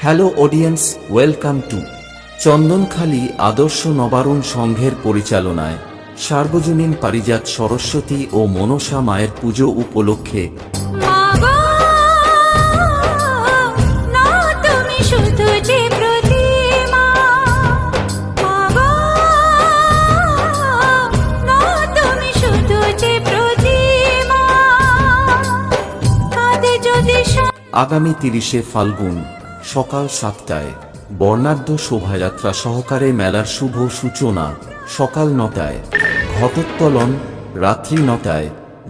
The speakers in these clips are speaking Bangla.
হ্যালো অডিয়েন্স, ওয়েলকাম টু চন্দনখালী আদর্শ নবারুণ সংঘের পরিচালনায় সার্বজনীন পারিজাত সরস্বতী ও মনসা মায়ের পুজো উপলক্ষে আগামী 30শে ফাল্গুন সকাল 7টায় বর্ণাঢ্য শোভাযাত্রা সহকারে মেলার শুভ সূচনা সকাল 9টায়, ঘটোত্তোলন রাত্রি 9টায়,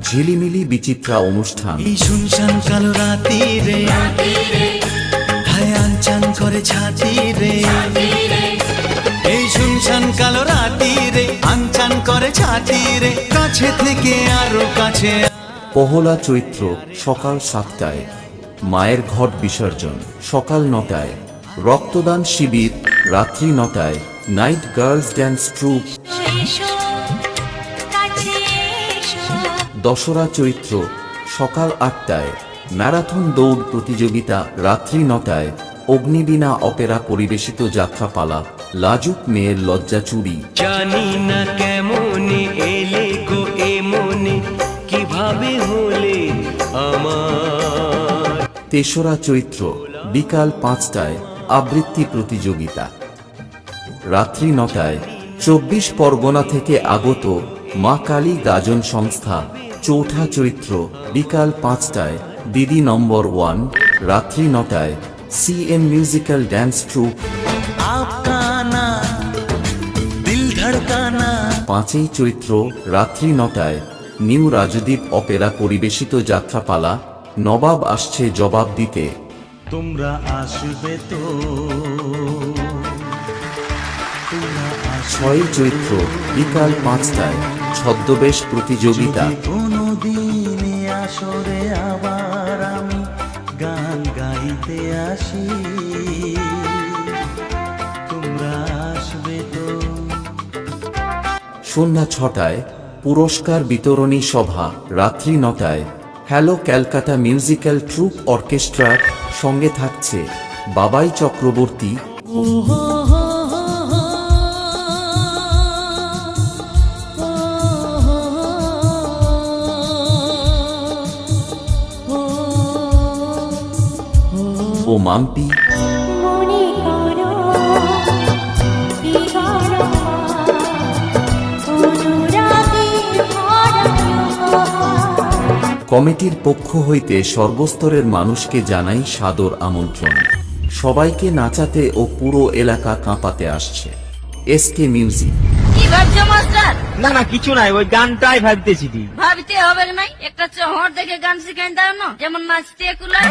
ঝিলিমিলি বিচিত্রা অনুষ্ঠান। এই শুনশান কালো রাতি রে হায় আনচান করে ছাতি রে, এই শুনশান কালো রাতি রে আনচান করে ছাতি রে, কাছে থেকে আরো কাছে। পহলা চৈত্র সকাল 7টায় মায়ের ঘট বিসর্জন সকাল 9টায়, রক্তদান শিবির রাত্রি 9টায়, নাইট গার্লস ড্যান্স ট্রুপ। দশরা চৈত্র সকাল 8টায় ম্যারাথন দৌড় প্রতিযোগিতা রাত্রি 9টায়, অগ্নিবীণা অপেরা পরিবেশিত যাত্রাপালা লাজুক মেয়ের লজ্জা চুরি। জানি না কেমনে এলে গো এ মনে, কিভাবে হলে আমার। তেসরা চৈত্র বিকাল 5টায় আবৃত্তি প্রতিযোগিতা রাত্রি 9টায়, 24 পরগনা থেকে আগত মা কালী গাজন সংস্থা। চৌঠা চৈত্র বিকাল 5টায় দিদি নম্বর 1 রাত্রি 9টায়, সিএম মিউজিক্যাল ড্যান্স ট্রুপ। আপকানা দিল ধড়কানা। 5ই চৈত্র রাত্রি 9টায় নিউ রাজদ্বীপ অপেরা পরিবেশিত যাত্রাপালা নবাব আসছে জবাব দিতে। তোমরা আসবে তো। 6ই চৈত্র বিকাল 5টায় ছদ্মবেশ প্রতিযোগিতা। কোনদিন আসরে আবার আমি গান গাইতে আসি, তোমরা আসবে তো। সন্ধ্যা 6টায় পুরস্কার বিতরণী সভা রাত্রি 9টায়, হ্যালো ক্যালকাটা মিউজিক্যাল ট্রুপ অর্কেস্ট্রার সঙ্গে থাকছে বাবাই চক্রবর্তী ও মাম্পি। কমিটির পক্ষ হইতে সর্বস্তরের মানুষকে জানাই সাদর আমন্ত্রণ। সবাইকে নাচাতে ও পুরো এলাকা কাঁপাতে আসছে এসকে মিউজিক। কি ভাবছো মাস্টার? না না কিছু নাই, ওই গানটাই ভাবতেছি। ভাবতে হবে নাই, একটা চহর দেখে গান শিখাই দাও না, যেমন নাচতে কুলায়।